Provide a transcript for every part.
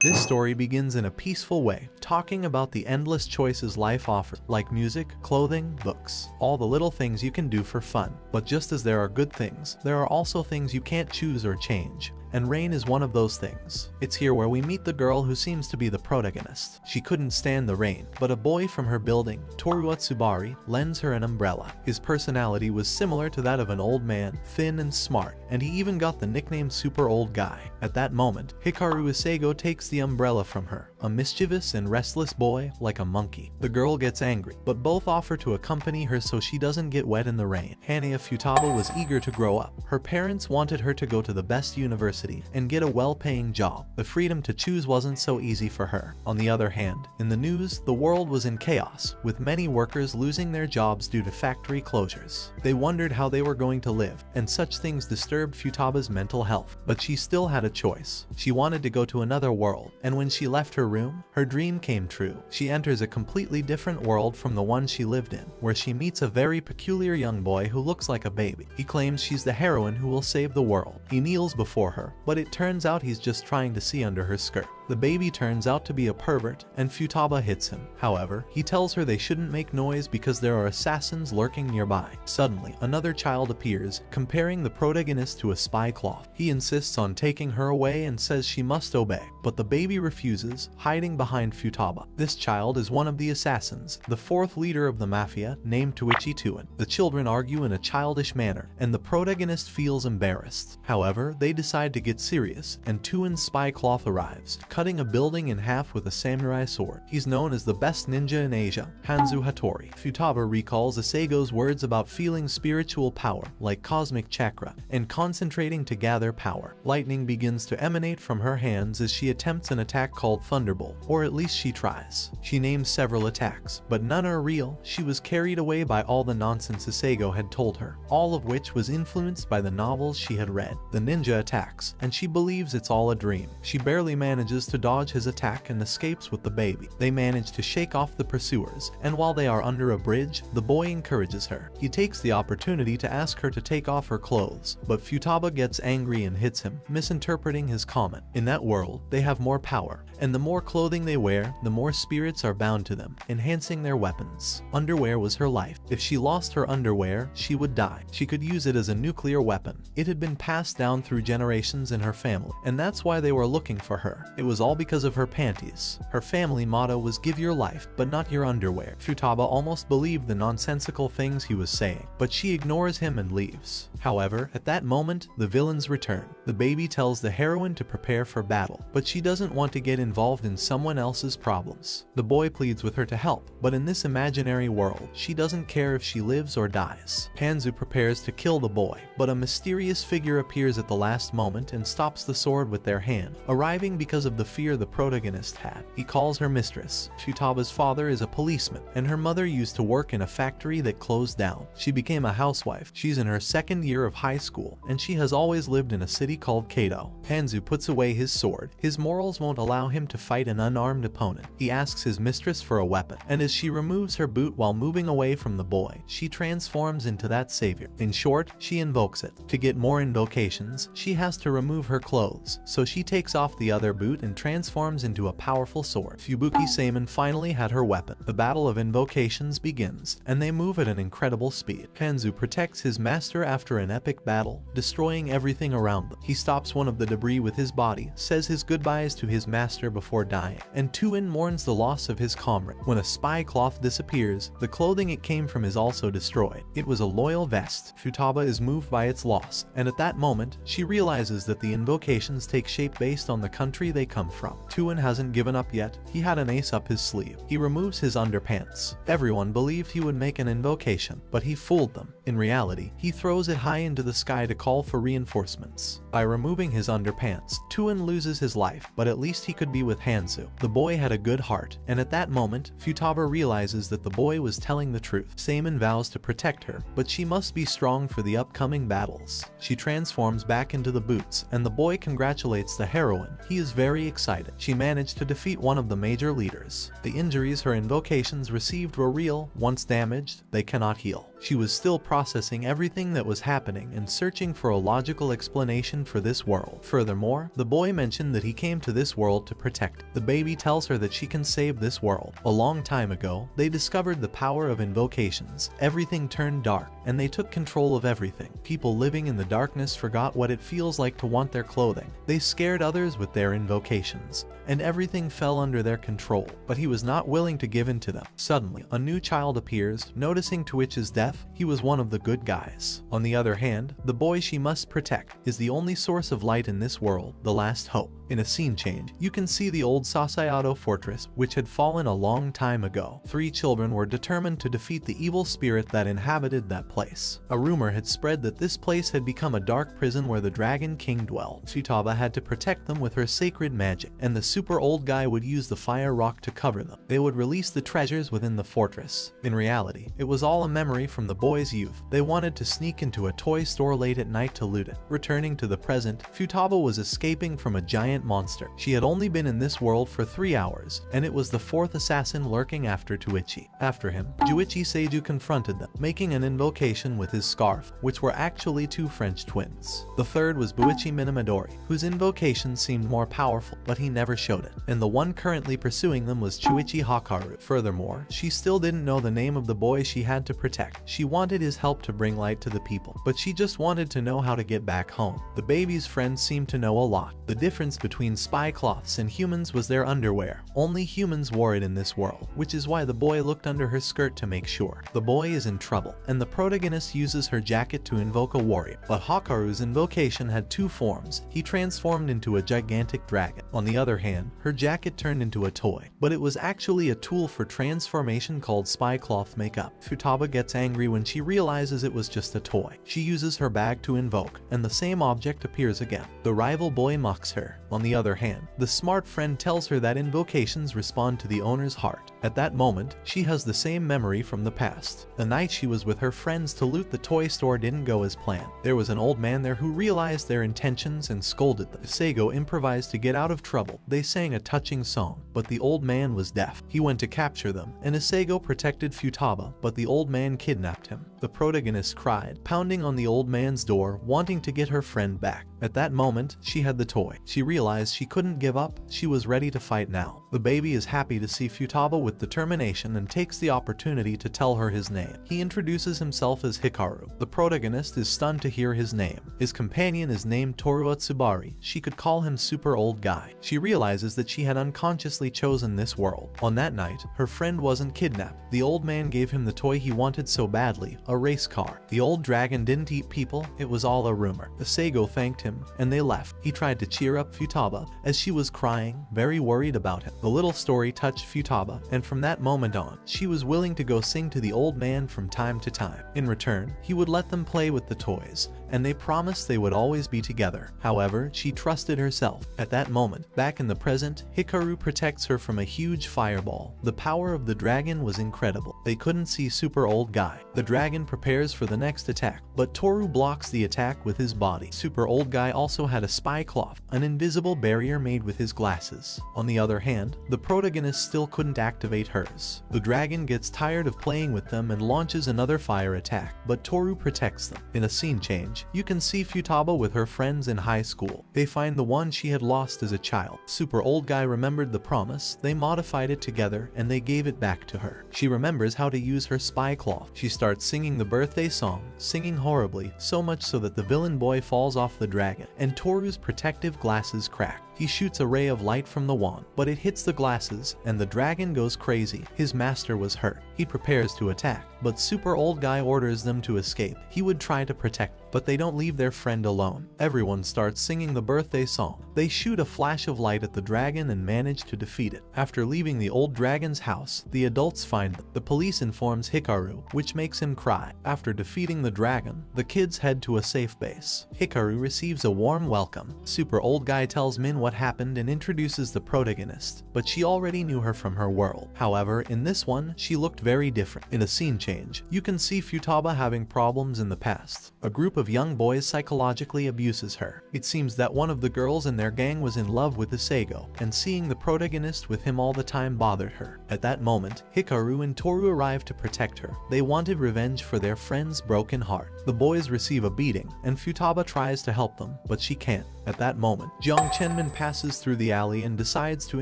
This story begins in a peaceful way, talking about the endless choices life offers, like music, clothing, books, all the little things you can do for fun. But just as there are good things, there are also things you can't choose or change. And rain is one of those things. It's here where we meet the girl who seems to be the protagonist. She couldn't stand the rain, but a boy from her building, Toru Tsubari, lends her an umbrella. His personality was similar to that of an old man, thin and smart, and he even got the nickname Super Old Guy. At that moment, Hikaru Isego takes the umbrella from her, a mischievous and restless boy like a monkey. The girl gets angry, but both offer to accompany her so she doesn't get wet in the rain. Hanaya Futaba was eager to grow up. Her parents wanted her to go to the best university and get a well-paying job. The freedom to choose wasn't so easy for her. On the other hand, in the news, the world was in chaos, with many workers losing their jobs due to factory closures. They wondered how they were going to live, and such things disturbed Futaba's mental health. But she still had a choice. She wanted to go to another world, and when she left her room, her dream came true. She enters a completely different world from the one she lived in, where she meets a very peculiar young boy who looks like a baby. He claims she's the heroine who will save the world. He kneels before her, but it turns out he's just trying to see under her skirt. The baby turns out to be a pervert, and Futaba hits him. However, he tells her they shouldn't make noise because there are assassins lurking nearby. Suddenly, another child appears, comparing the protagonist to a spy cloth. He insists on taking her away and says she must obey, but the baby refuses, hiding behind Futaba. This child is one of the assassins, the fourth leader of the mafia, named Toichi Tuin. The children argue in a childish manner, and the protagonist feels embarrassed. However, they decide to get serious, and Tuin's spy cloth arrives, cutting a building in half with a samurai sword. He's known as the best ninja in Asia, Hanzo Hattori. Futaba recalls Isego's words about feeling spiritual power, like cosmic chakra, and concentrating to gather power. Lightning begins to emanate from her hands as she attempts an attack called Thunderbolt, or at least she tries. She names several attacks, but none are real. She was carried away by all the nonsense Isego had told her, all of which was influenced by the novels she had read. The ninja attacks, and she believes it's all a dream. She barely manages to dodge his attack and escapes with the baby. They manage to shake off the pursuers, and while they are under a bridge, the boy encourages her. He takes the opportunity to ask her to take off her clothes, but Futaba gets angry and hits him, misinterpreting his comment. In that world, they have more power, and the more clothing they wear, the more spirits are bound to them, enhancing their weapons. Underwear was her life. If she lost her underwear, she would die. She could use it as a nuclear weapon. It had been passed down through generations in her family, and that's why they were looking for her. It was all because of her panties. Her family motto was "Give your life, but not your underwear." Futaba almost believed the nonsensical things he was saying, but she ignores him and leaves. However, at that moment, the villains return. The baby tells the heroine to prepare for battle, but she doesn't want to get involved in someone else's problems. The boy pleads with her to help, but in this imaginary world, she doesn't care if she lives or dies. Hanzo prepares to kill the boy, but a mysterious figure appears at the last moment and stops the sword with their hand, arriving because of the fear the protagonist had. He calls her mistress. Futaba's father is a policeman, and her mother used to work in a factory that closed down. She became a housewife. She's in her second year of high school, and she has always lived in a city called Kato. Hanzo puts away his sword. His morals won't allow him to fight an unarmed opponent. He asks his mistress for a weapon, and as she removes her boot while moving away from the boy, she transforms into that savior. In short, she invokes it. To get more invocations, she has to remove her clothes, so she takes off the other boot and transforms into a powerful sword. Fubuki Seiman finally had her weapon. The battle of invocations begins, and they move at an incredible speed. Hanzo protects his master after an epic battle, destroying everything around them. He stops one of the debris with his body, says his goodbyes to his master before dying, and Tuin mourns the loss of his comrade. When a spy cloth disappears, the clothing it came from is also destroyed. It was a loyal vest. Futaba is moved by its loss, and at that moment, she realizes that the invocations take shape based on the country they come from. Tuin hasn't given up yet. He had an ace up his sleeve. He removes his underpants. Everyone believed he would make an invocation, but he fooled them. In reality, he throws it high into the sky to call for reinforcements. By removing his underpants, Tuin loses his life, but at least he could be with Hanzo. The boy had a good heart, and at that moment, Futaba realizes that the boy was telling the truth. Seiman vows to protect her, but she must be strong for the upcoming battles. She transforms back into the boots, and the boy congratulates the heroine. He is very excited. She managed to defeat one of the major leaders. The injuries her invocations received were real. Once damaged, they cannot heal. She was still processing everything that was happening and searching for a logical explanation for this world. Furthermore, the boy mentioned that he came to this world to protect. The baby tells her that she can save this world. A long time ago, they discovered the power of invocations. Everything turned dark, and they took control of everything. People living in the darkness forgot what it feels like to want their clothing. They scared others with their invocations, and everything fell under their control. But he was not willing to give in to them. Suddenly, a new child appears. Noticing Twitch's death, he was one of the good guys. On the other hand, the boy she must protect is the only source of light in this world, the last hope. In a scene change, you can see the old Sasayato fortress, which had fallen a long time ago. 3 children were determined to defeat the evil spirit that inhabited that place. A rumor had spread that this place had become a dark prison where the Dragon King dwelled. Futaba had to protect them with her sacred magic, and the super old guy would use the fire rock to cover them. They would release the treasures within the fortress. In reality, it was all a memory from the boys' youth. They wanted to sneak into a toy store late at night to loot it. Returning to the present, Futaba was escaping from a giant monster. She had only been in this world for 3 hours, and it was the 4th assassin lurking after Tuichi. After him, Juichi Seiju confronted them, making an invocation with his scarf, which were actually 2 French twins. The third was Buichi Minamadori, whose invocation seemed more powerful, but he never showed it. And the one currently pursuing them was Chuichi Hakaru. Furthermore, she still didn't know the name of the boy she had to protect. She wanted his help to bring light to the people, but she just wanted to know how to get back home. The baby's friends seemed to know a lot. The difference between spy cloths and humans was their underwear. Only humans wore it in this world, which is why the boy looked under her skirt to make sure. The boy is in trouble, and the protagonist uses her jacket to invoke a warrior. But Hakaru's invocation had 2 forms. He transformed into a gigantic dragon. On the other hand, her jacket turned into a toy, but it was actually a tool for transformation called spy cloth makeup. Futaba gets angry when she realizes it was just a toy. She uses her bag to invoke, and the same object appears again. The rival boy mocks her. On the other hand, the smart friend tells her that invocations respond to the owner's heart. At that moment, she has the same memory from the past. The night she was with her friends to loot the toy store didn't go as planned. There was an old man there who realized their intentions and scolded them. Seigo improvised to get out of trouble. They sang a touching song, but the old man was deaf. He went to capture them, and Isego protected Futaba, but the old man kidnapped him. The protagonist cried, pounding on the old man's door, wanting to get her friend back. At that moment, she had the toy. She realized she couldn't give up. She was ready to fight now. The baby is happy to see Futaba with determination and takes the opportunity to tell her his name. He introduces himself as Hikaru. The protagonist is stunned to hear his name. His companion is named Toru Tsubari. She could call him super old guy. She realizes that she had unconsciously chosen this world. On that night, her friend wasn't kidnapped. The old man gave him the toy he wanted so badly, a race car. The old dragon didn't eat people. It was all a rumor. Isego thanked him, and they left. He tried to cheer up Futaba as she was crying, very worried about him. The little story touched Futaba, and from that moment on, she was willing to go sing to the old man from time to time. In return, he would let them play with the toys, and they promised they would always be together. However, she trusted herself. At that moment, back in the present, Hikaru protects her from a huge fireball. The power of the dragon was incredible. They couldn't see super old guy. The dragon prepares for the next attack, but Toru blocks the attack with his body. Super old guy also had a spy cloth, an invisible barrier made with his glasses. On the other hand, the protagonist still couldn't activate hers. The dragon gets tired of playing with them and launches another fire attack, but Toru protects them. In a scene change, you can see Futaba with her friends in high school. They find the one she had lost as a child. Super old guy remembered the promise. They modified it together and they gave it back to her. She remembers how to use her spy cloth. She starts singing the birthday song, singing horribly, so much so that the villain boy falls off the dragon, and Toru's protective glasses crack. He shoots a ray of light from the wand, but it hits the glasses, and the dragon goes crazy. His master was hurt. He prepares to attack, but super old guy orders them to escape. He would try to protect, but they don't leave their friend alone. Everyone starts singing the birthday song. They shoot a flash of light at the dragon and manage to defeat it. After leaving the old dragon's house, the adults find them. The police informs Hikaru, which makes him cry. After defeating the dragon, the kids head to a safe base. Hikaru receives a warm welcome. Super old guy tells Minwei what happened and introduces the protagonist, but she already knew her from her world. However, in this one, she looked very different. In a scene change, you can see Futaba having problems in the past. A group of young boys psychologically abuses her. It seems that one of the girls in their gang was in love with Isego, and seeing the protagonist with him all the time bothered her. At that moment, Hikaru and Toru arrive to protect her. They wanted revenge for their friend's broken heart. The boys receive a beating, and Futaba tries to help them, but she can't. At that moment, Jiang Chenmin passes through the alley and decides to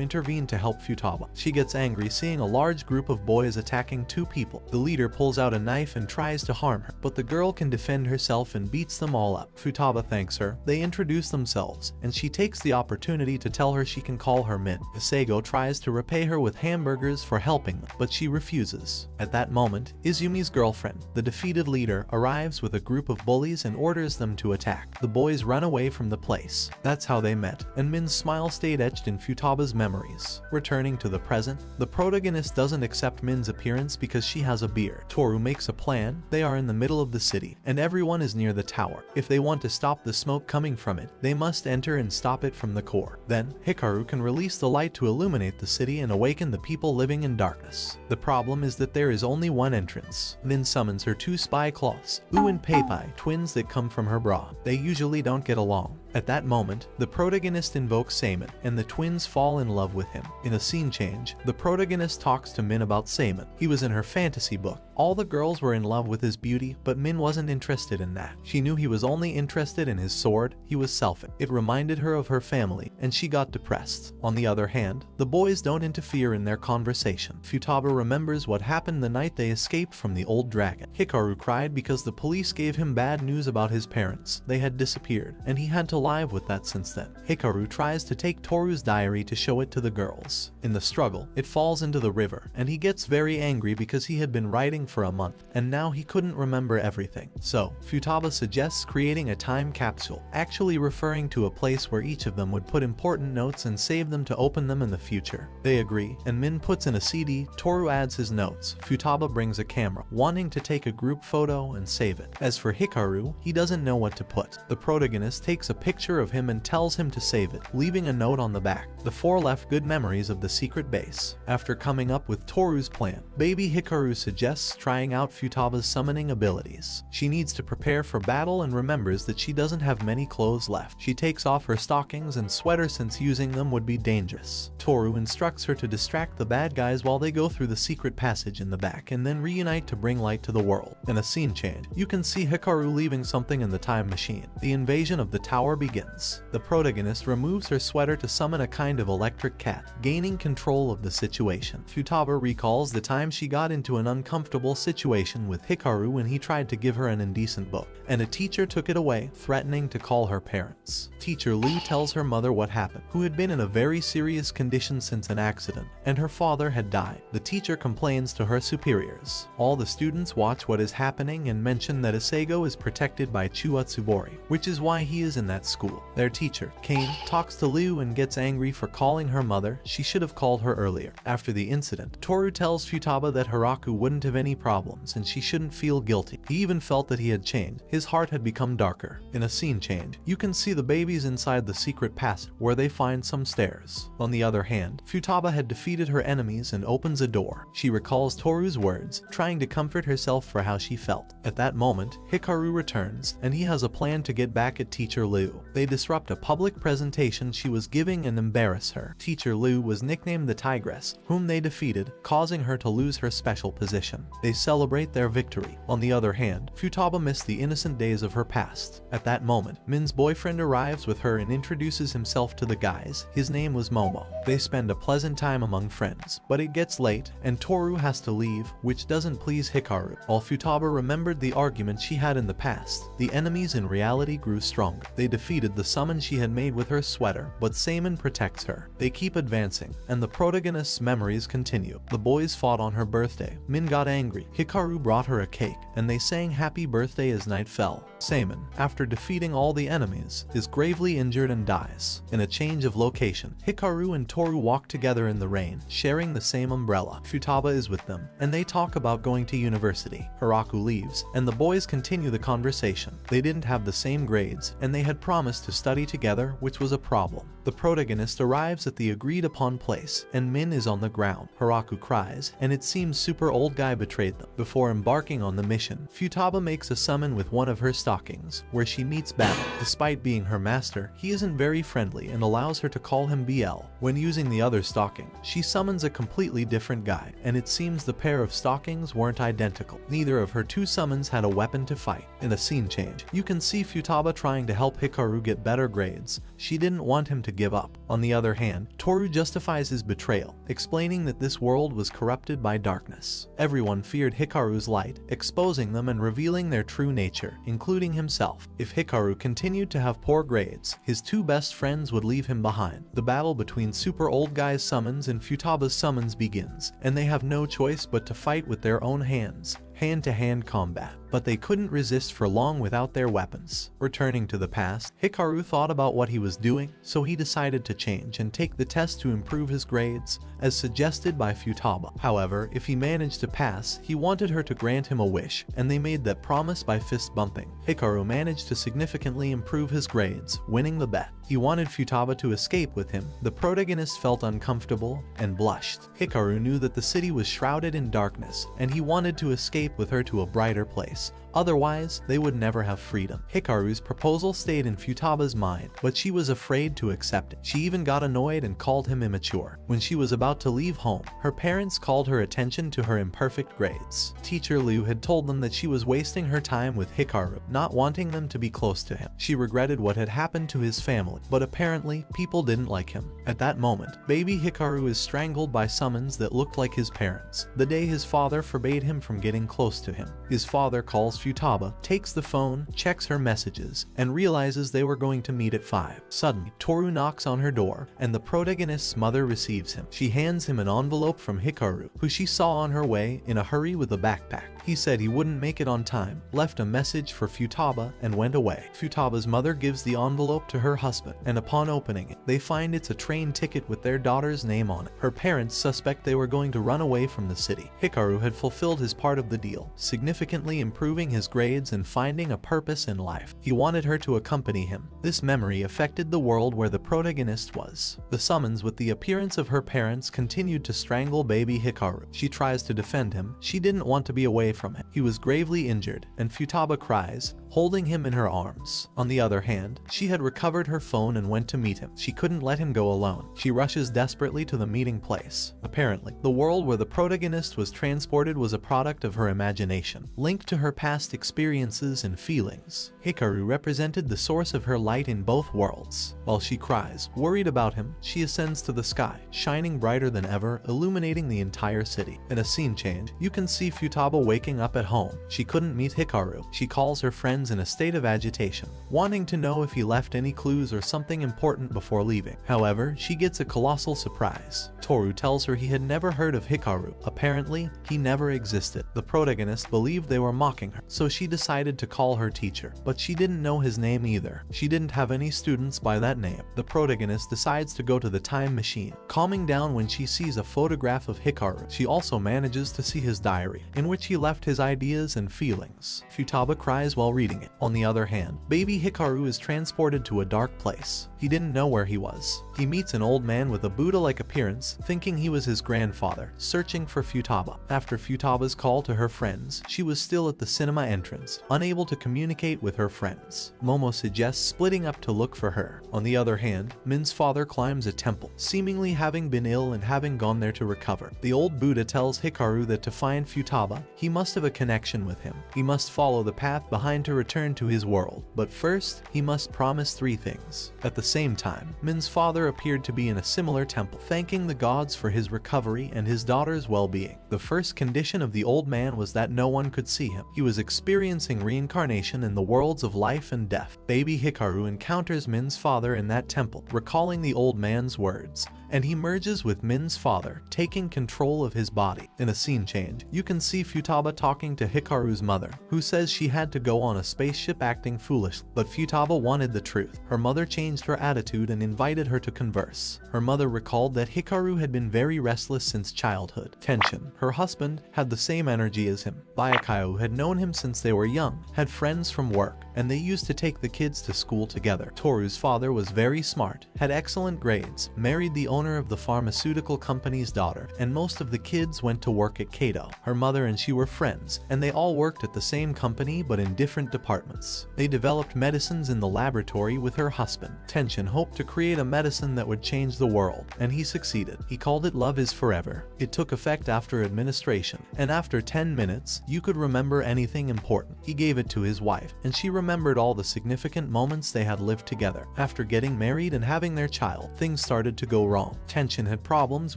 intervene to help Futaba. She gets angry seeing a large group of boys attacking two people. The leader pulls out a knife and tries to harm her, but the girl can defend herself and beats them all up. Futaba thanks her, they introduce themselves, and she takes the opportunity to tell her she can call her Min. Isego tries to repay her with hamburgers for helping them, but she refuses. At that moment, Izumi's girlfriend, the defeated leader, arrives with a group of bullies and orders them to attack. The boys run away from the place. That's how they met, and Min's smile stayed etched in Futaba's memories. Returning to the present, the protagonist doesn't accept Min's appearance because she has a beard. Toru makes a plan. They are in the middle of the city, and everyone is near the tower. If they want to stop the smoke coming from it, they must enter and stop it from the core. Then, Hikaru can release the light to illuminate the city and awaken the people living in darkness. The problem is that there is only one entrance. Min summons her two spy cloths, U and Peipai, twins that come from her bra. They usually don't get along. At that moment, the protagonist invokes Seimin, and the twins fall in love with him. In a scene change, the protagonist talks to Min about Seimin. He was in her fantasy book. All the girls were in love with his beauty, but Min wasn't interested in that. She knew he was only interested in his sword. He was selfish. It reminded her of her family, and she got depressed. On the other hand, the boys don't interfere in their conversation. Futaba remembers what happened the night they escaped from the old dragon. Hikaru cried because the police gave him bad news about his parents. They had disappeared, and he had to live with that since then. Hikaru tries to take Toru's diary to show it to the girls. In the struggle, it falls into the river, and he gets very angry because he had been writing for a month, and now he couldn't remember everything. So, Futaba suggests creating a time capsule, actually referring to a place where each of them would put important notes and save them to open them in the future. They agree, and Min puts in a CD, Toru adds his notes, Futaba brings a camera, wanting to take a group photo and save it. As for Hikaru, he doesn't know what to put. The protagonist takes a picture of him and tells him to save it, leaving a note on the back. The four left good memories of the secret base. After coming up with Toru's plan, baby Hikaru suggests trying out Futaba's summoning abilities. She needs to prepare for battle and remembers that she doesn't have many clothes left. She takes off her stockings and sweater since using them would be dangerous. Toru instructs her to distract the bad guys while they go through the secret passage in the back and then reunite to bring light to the world. In a scene change, you can see Hikaru leaving something in the time machine. The invasion of the tower begins. The protagonist removes her sweater to summon a kind of electric cat, gaining control of the situation. Futaba recalls the time she got into an uncomfortable situation with Hikaru when he tried to give her an indecent book, and a teacher took it away, threatening to call her parents. Teacher Lu tells her mother what happened, who had been in a very serious condition since an accident, and her father had died. The teacher complains to her superiors. All the students watch what is happening and mention that Isego is protected by Chuatsubori, which is why he is in that school. Their teacher, Kane, talks to Liu and gets angry for calling her mother. She should have called her earlier. After the incident, Toru tells Futaba that Hiraku wouldn't have any problems and she shouldn't feel guilty. He even felt that he had changed. His heart had become darker. In a scene change, you can see the babies inside the secret passage where they find some stairs. On the other hand, Futaba had defeated her enemies and opens a door. She recalls Toru's words, trying to comfort herself for how she felt. At that moment, Hikaru returns, and he has a plan to get back at Teacher Liu. They disrupt a public presentation she was giving and embarrass her. Teacher Liu was nicknamed the Tigress, whom they defeated, causing her to lose her special position. They celebrate their victory. On the other hand, Futaba missed the innocent days of her past. At that moment, Min's boyfriend arrives with her and introduces himself to the guys. His name was Momo. They spend a pleasant time among friends, but it gets late, and Toru has to leave, which doesn't please Hikaru. While Futaba remembered the argument she had in the past, the enemies in reality grew stronger. They defeated the summon she had made with her sweater, but Seimin protects her. They keep advancing, and the protagonist's memories continue. The boys fought on her birthday. Min got angry. Hikaru brought her a cake, and they sang happy birthday as night fell. Seimin, after defeating all the enemies, is gravely injured and dies. In a change of location, Hikaru and Toru walk together in the rain, sharing the same umbrella. Futaba is with them, and they talk about going to university. Hiraku leaves, and the boys continue the conversation. They didn't have the same grades, and they had promised to study together, which was a problem. The protagonist arrives at the agreed upon place, and Min is on the ground. Haraku cries, and it seems Super Old Guy betrayed them. Before embarking on the mission, Futaba makes a summon with one of her stockings, where she meets Battle. Despite being her master, he isn't very friendly and allows her to call him BL. When using the other stocking, she summons a completely different guy, and it seems the pair of stockings weren't identical. Neither of her two summons had a weapon to fight. In a scene change, you can see Futaba trying to help Hikaru get better grades. She didn't want him to give up. On the other hand, Toru justifies his betrayal, explaining that this world was corrupted by darkness. Everyone feared Hikaru's light, exposing them and revealing their true nature, including himself. If Hikaru continued to have poor grades, his two best friends would leave him behind. The battle between Super Old Guy's summons and Futaba's summons begins, and they have no choice but to fight with their own hands. Hand-to-hand combat, but they couldn't resist for long without their weapons. Returning to the past, Hikaru thought about what he was doing, so he decided to change and take the test to improve his grades, as suggested by Futaba. However, if he managed to pass, he wanted her to grant him a wish, and they made that promise by fist bumping. Hikaru managed to significantly improve his grades, winning the bet. He wanted Futaba to escape with him. The protagonist felt uncomfortable and blushed. Hikaru knew that the city was shrouded in darkness, and he wanted to escape with her to a brighter place. Otherwise, they would never have freedom. Hikaru's proposal stayed in Futaba's mind, but she was afraid to accept it. She even got annoyed and called him immature. When she was about to leave home, her parents called her attention to her imperfect grades. Teacher Liu had told them that she was wasting her time with Hikaru, not wanting them to be close to him. She regretted what had happened to his family, but apparently, people didn't like him. At that moment, baby Hikaru is strangled by summons that looked like his parents, the day his father forbade him from getting close to him. His father calls Futaba, takes the phone, checks her messages, and realizes they were going to meet at 5. Suddenly, Toru knocks on her door, and the protagonist's mother receives him. She hands him an envelope from Hikaru, who she saw on her way in a hurry with a backpack. He said he wouldn't make it on time, left a message for Futaba, and went away. Futaba's mother gives the envelope to her husband, and upon opening it, they find it's a train ticket with their daughter's name on it. Her parents suspect they were going to run away from the city. Hikaru had fulfilled his part of the deal, significantly improving his grades and finding a purpose in life. He wanted her to accompany him. This memory affected the world where the protagonist was. The summons with the appearance of her parents continued to strangle baby Hikaru. She tries to defend him. She didn't want to be away from him. He was gravely injured, and Futaba cries, holding him in her arms. On the other hand, she had recovered her phone and went to meet him. She couldn't let him go alone. She rushes desperately to the meeting place. Apparently, the world where the protagonist was transported was a product of her imagination, linked to her past experiences and feelings. Hikaru represented the source of her light in both worlds. While she cries, worried about him, she ascends to the sky, shining brighter than ever, illuminating the entire city. In a scene change, you can see Futaba waking up at home. She couldn't meet Hikaru. She calls her friends in a state of agitation, wanting to know if he left any clues or something important before leaving. However, she gets a colossal surprise. Toru tells her he had never heard of Hikaru. Apparently, he never existed. The protagonist believed they were mocking her, so she decided to call her teacher, but she didn't know his name either. She didn't have any students by that name. The protagonist decides to go to the time machine, calming down when she sees a photograph of Hikaru. She also manages to see his diary, in which he left his ideas and feelings. Futaba cries while reading it. On the other hand, baby Hikaru is transported to a dark place. He didn't know where he was. He meets an old man with a Buddha-like appearance, thinking he was his grandfather, searching for Futaba. After Futaba's call to her friends, she was still at the cinema entrance, unable to communicate with her friends. Momo suggests splitting up to look for her. On the other hand, Min's father climbs a temple, seemingly having been ill and having gone there to recover. The old Buddha tells Hikaru that to find Futaba, he must have a connection with him. He must follow the path behind to return to his world, but first, he must promise 3 things. At the same time, Min's father appeared to be in a similar temple, thanking the gods for his recovery and his daughter's well-being. The first condition of the old man was that no one could see him. He was experiencing reincarnation in the worlds of life and death. Baby Hikaru encounters Min's father in that temple, recalling the old man's words, and he merges with Min's father, taking control of his body. In a scene change, you can see Futaba talking to Hikaru's mother, who says she had to go on a spaceship acting foolish, but Futaba wanted the truth. Her mother changed her attitude and invited her to converse. Her mother recalled that Hikaru had been very restless since childhood. Tension, her husband, had the same energy as him. Bayakayu had known him since they were young, had friends from work, and they used to take the kids to school together. Toru's father was very smart, had excellent grades, married the owner of the pharmaceutical company's daughter, and most of the kids went to work at Kato. Her mother and she were friends, and they all worked at the same company but in different departments. They developed medicines in the laboratory with her husband. Tension hoped to create a medicine that would change the world, and he succeeded. He called it Love is Forever. It took effect after administration, and after 10 minutes, you could remember anything important. He gave it to his wife, and she remembered all the significant moments they had lived together. After getting married and having their child, things started to go wrong. Tension had problems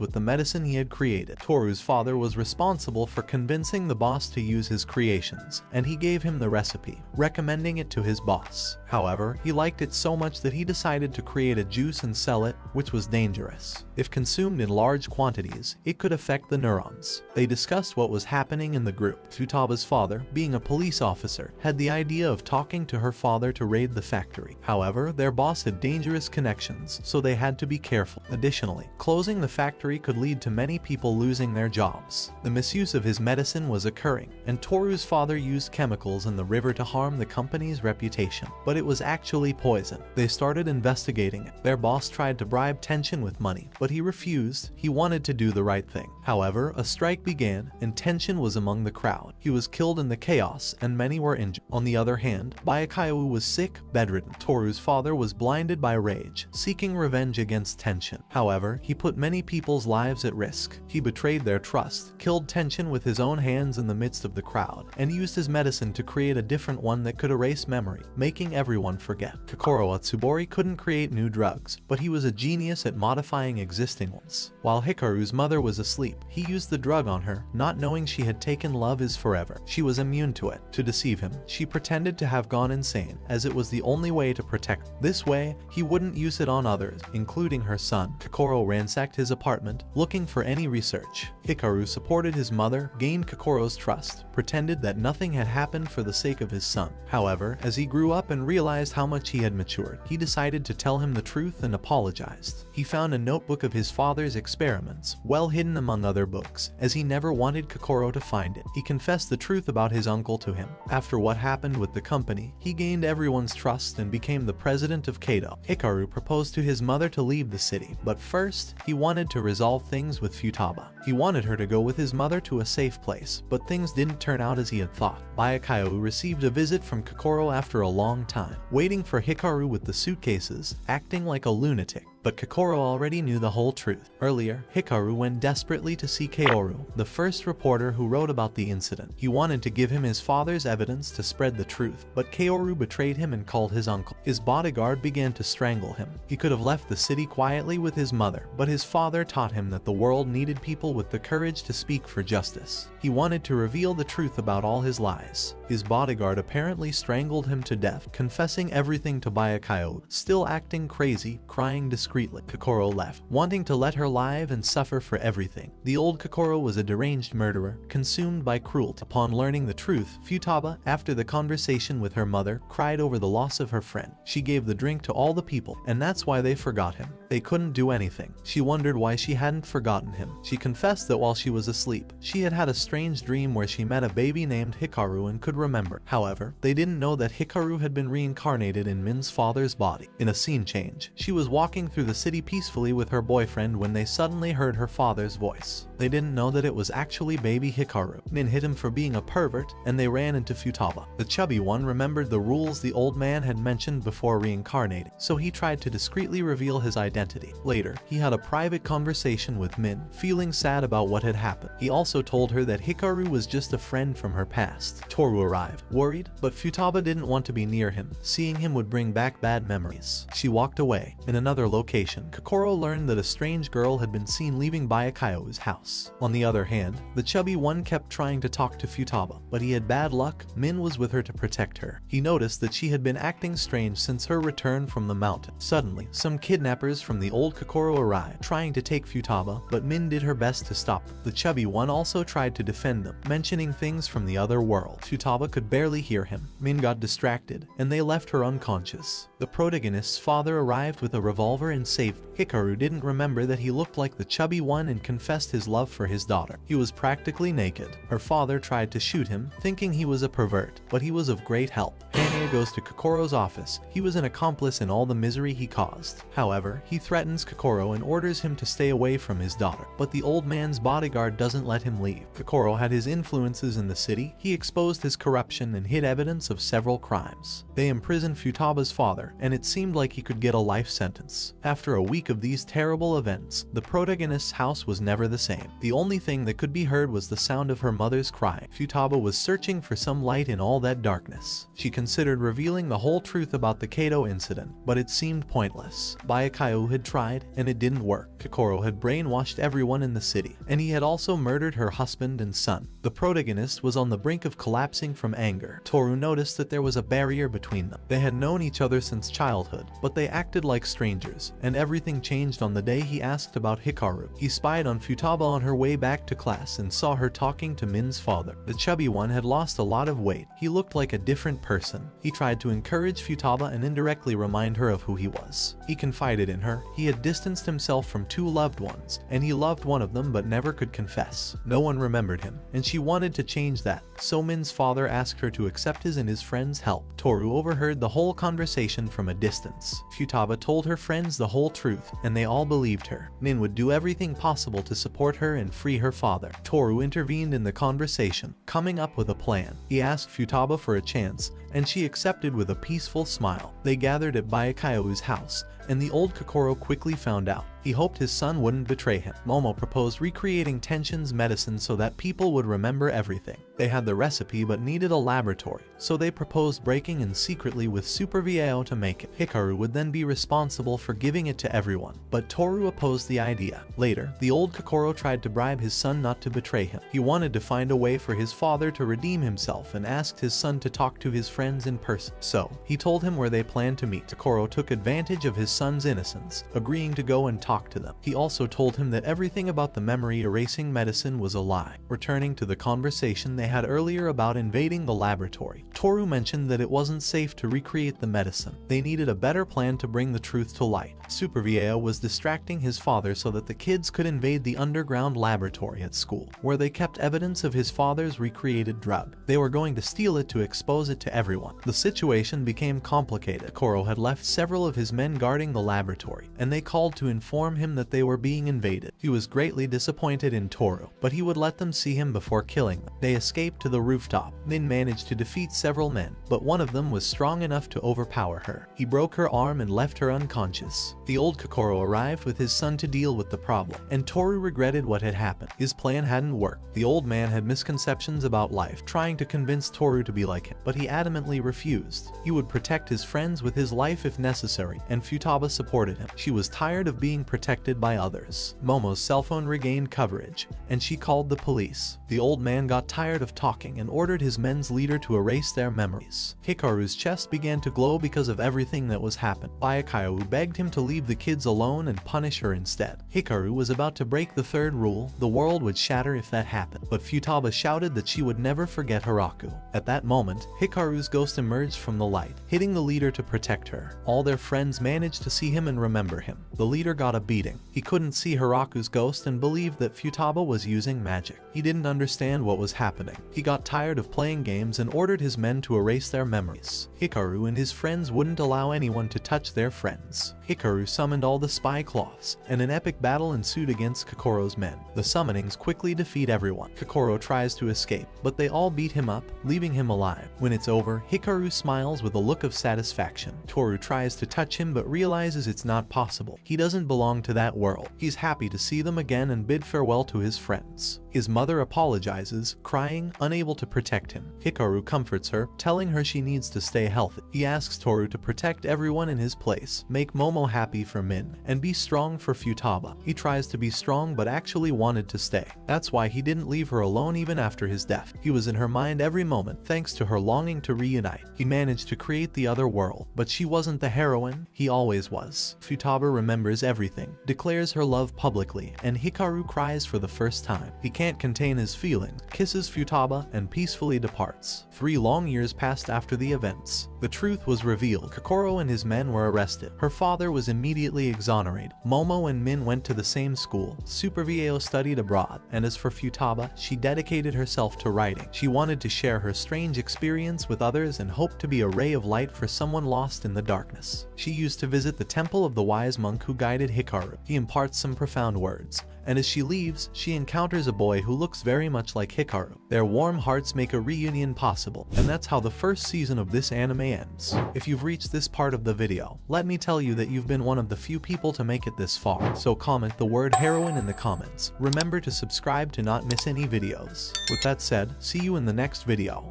with the medicine he had created. Toru's father was responsible for convincing the boss to use his creations, and he gave him the recipe, recommending it to his boss. However, he liked it so much that he decided to create a juice and sell it, which was dangerous. If consumed in large quantities, it could affect the neurons. They discussed what was happening in the group. Futaba's father, being a police officer, had the idea of talking to her father to raid the factory. However, their boss had dangerous connections, so they had to be careful. Additionally, closing the factory could lead to many people losing their jobs. The misuse of his medicine was occurring, and Toru's father used chemicals in the river to harm the company's reputation. But it was actually poison. They started investigating it. Their boss tried to bribe Tension with money, but he refused. He wanted to do the right thing. However, a strike began, and Tension was among the crowd. He was killed in the chaos, and many were injured. On the other hand, Bayakayu was sick, bedridden. Toru's father was blinded by rage, seeking revenge against Tension. However, he put many people's lives at risk. He betrayed their trust, killed Tension with his own hands in the midst of the crowd, and used his medicine to create a different one that could erase memory, making everyone forget. Kokoro Atsubori couldn't create new drugs, but he was a genius at modifying existing ones. While Hikaru's mother was asleep, he used the drug on her, not knowing she had taken Love is Forever. She was immune to it. To deceive him, she pretended to have gone insane, as it was the only way to protect him. This way, he wouldn't use it on others, including her son. Kokoro ransacked his apartment, looking for any research. Hikaru supported his mother, gained Kokoro's trust, pretended that nothing had happened for the sake of his son. However, as he grew up and realized how much he had matured, he decided to tell him the truth and apologized. He found a notebook of his father's experiments, well hidden among other books, as he never wanted Kokoro to find it. He confessed the truth about his uncle to him. After what happened with the company, he gained everyone's trust and became the president of Kato. Hikaru proposed to his mother to leave the city, but first, he wanted to resolve things with Futaba. He wanted her to go with his mother to a safe place, but things didn't turn out as he had thought. Bayakayu received a visit from Kokoro after a long time, waiting for Hikaru with the suitcases, acting like a lunatic. But Kokoro already knew the whole truth. Earlier, Hikaru went desperately to see Kaoru, the first reporter who wrote about the incident. He wanted to give him his father's evidence to spread the truth, but Kaoru betrayed him and called his uncle. His bodyguard began to strangle him. He could have left the city quietly with his mother, but his father taught him that the world needed people with the courage to speak for justice. He wanted to reveal the truth about all his lies. His bodyguard apparently strangled him to death, confessing everything to Bayakayu, still acting crazy, crying discreetly. Kokoro left, wanting to let her live and suffer for everything. The old Kokoro was a deranged murderer, consumed by cruelty. Upon learning the truth, Futaba, after the conversation with her mother, cried over the loss of her friend. She gave the drink to all the people, and that's why they forgot him. They couldn't do anything. She wondered why she hadn't forgotten him. She confessed that while she was asleep, she had had a strange dream where she met a baby named Hikaru and could remember. However, they didn't know that Hikaru had been reincarnated in Min's father's body. In a scene change, she was walking through the city peacefully with her boyfriend when they suddenly heard her father's voice. They didn't know that it was actually baby Hikaru. Min hit him for being a pervert, and they ran into Futaba. The chubby one remembered the rules the old man had mentioned before reincarnating, so he tried to discreetly reveal his identity. Later, he had a private conversation with Min, feeling sad about what had happened. He also told her that Hikaru was just a friend from her past. Toru arrived, worried, but Futaba didn't want to be near him. Seeing him would bring back bad memories. She walked away. In another location, location, Kokoro learned that a strange girl had been seen leaving Bayakayo's house. On the other hand, the chubby one kept trying to talk to Futaba, but he had bad luck. Min was with her to protect her. He noticed that she had been acting strange since her return from the mountain. Suddenly, some kidnappers from the old Kokoro arrived, trying to take Futaba, but Min did her best to stop them. The chubby one also tried to defend them, mentioning things from the other world. Futaba could barely hear him. Min got distracted, and they left her unconscious. The protagonist's father arrived with a revolver and saved him. Hikaru didn't remember that he looked like the chubby one and confessed his love for his daughter. He was practically naked. Her father tried to shoot him, thinking he was a pervert, but he was of great help. Hania goes to Kokoro's office. He was an accomplice in all the misery he caused. However, he threatens Kokoro and orders him to stay away from his daughter, but the old man's bodyguard doesn't let him leave. Kokoro had his influences in the city. He exposed his corruption and hid evidence of several crimes. They imprisoned Futaba's father, and it seemed like he could get a life sentence. After a week of these terrible events, the protagonist's house was never the same. The only thing that could be heard was the sound of her mother's crying. Futaba was searching for some light in all that darkness. She considered revealing the whole truth about the Kato incident, but it seemed pointless. Bayakayo had tried, and it didn't work. Kokoro had brainwashed everyone in the city, and he had also murdered her husband and son. The protagonist was on the brink of collapsing from anger. Toru noticed that there was a barrier between them. They had known each other since childhood, but they acted like strangers, and everything changed on the day he asked about Hikaru. He spied on Futaba on her way back to class and saw her talking to Min's father. The chubby one had lost a lot of weight. He looked like a different person. He tried to encourage Futaba and indirectly remind her of who he was. He confided in her. He had distanced himself from two loved ones, and he loved one of them but never could confess. No one remembered him, and she wanted to change that. So Min's father asked her to accept his and his friends' help. Toru overheard the whole conversation from a distance. Futaba told her friends the whole truth, and they all believed her. Min would do everything possible to support her and free her father. Toru intervened in the conversation, coming up with a plan. He asked Futaba for a chance, and she accepted with a peaceful smile. They gathered at Bayakayo's house, and the old Kokoro quickly found out. He hoped his son wouldn't betray him. Momo proposed recreating Tenshin's medicine so that people would remember everything. They had the recipe but needed a laboratory, so they proposed breaking in secretly with Super Vieo to make it. Hikaru would then be responsible for giving it to everyone, but Toru opposed the idea. Later, the old Kokoro tried to bribe his son not to betray him. He wanted to find a way for his father to redeem himself and asked his son to talk to his friends in person. So, he told him where they planned to meet. Kokoro took advantage of his son's innocence, agreeing to go and talk to them. He also told him that everything about the memory erasing medicine was a lie. Returning to the conversation they had earlier about invading the laboratory, Toru mentioned that it wasn't safe to recreate the medicine. They needed a better plan to bring the truth to light. Super Vieo was distracting his father so that the kids could invade the underground laboratory at school, where they kept evidence of his father's recreated drug. They were going to steal it to expose it to everyone. The situation became complicated. Kokoro had left several of his men guarding the laboratory, and they called to inform him that they were being invaded. He was greatly disappointed in Toru, but he would let them see him before killing them. They escaped to the rooftop. Min managed to defeat several men, but one of them was strong enough to overpower her. He broke her arm and left her unconscious. The old Kokoro arrived with his son to deal with the problem, and Toru regretted what had happened. His plan hadn't worked. The old man had misconceptions about life, trying to convince Toru to be like him, but he adamantly refused. He would protect his friends with his life if necessary, and Futaba supported him. She was tired of being protected by others. Momo's cell phone regained coverage, and she called the police. The old man got tired of talking and ordered his men's leader to erase their memories. Hikaru's chest began to glow because of everything that was happening. Bayakayo begged him to leave the kids alone and punish her instead. Hikaru was about to break the third rule: the world would shatter if that happened, but Futaba shouted that she would never forget Hiraku. At that moment, Hikaru's ghost emerged from the light, hitting the leader to protect her. All their friends managed to see him and remember him. The leader got a beating. He couldn't see Hiraku's ghost and believed that Futaba was using magic. He didn't understand what was happening. He got tired of playing games and ordered his men to erase their memories. Hikaru and his friends wouldn't allow anyone to touch their friends. Hikaru summoned all the spy cloths, and an epic battle ensued against Kokoro's men. The summonings quickly defeat everyone. Kokoro tries to escape, but they all beat him up, leaving him alive. When it's over, Hikaru smiles with a look of satisfaction. Toru tries to touch him but realizes it's not possible. He doesn't belong to that world. He's happy to see them again and bid farewell to his friends. His mother apologizes, crying, unable to protect him. Hikaru comforts her, telling her she needs to stay healthy. He asks Toru to protect everyone in his place, make Momo happy for Min, and be strong for Futaba. He tries to be strong but actually wanted to stay. That's why he didn't leave her alone even after his death. He was in her mind every moment thanks to her longing to reunite. He managed to create the other world, but she wasn't the heroine, he always was. Futaba remembers everything, declares her love publicly, and Hikaru cries for the first time. He can't contain his feelings, kisses Futaba, and peacefully departs. 3 long years passed after the events. The truth was revealed. Kokoro and his men were arrested. Her father was immediately exonerated. Momo and Min went to the same school. Super Vio studied abroad, and as for Futaba, she dedicated herself to writing. She wanted to share her strange experience with others and hoped to be a ray of light for someone lost in the darkness. She used to visit the temple of the wise monk who guided Hikaru. He imparts some profound words, and as she leaves, she encounters a boy who looks very much like Hikaru. Their warm hearts make a reunion possible, and that's how the first season of this anime ends. If you've reached this part of the video, let me tell you that you've been one of the few people to make it this far, so comment the word heroine in the comments. Remember to subscribe to not miss any videos. With that said, see you in the next video.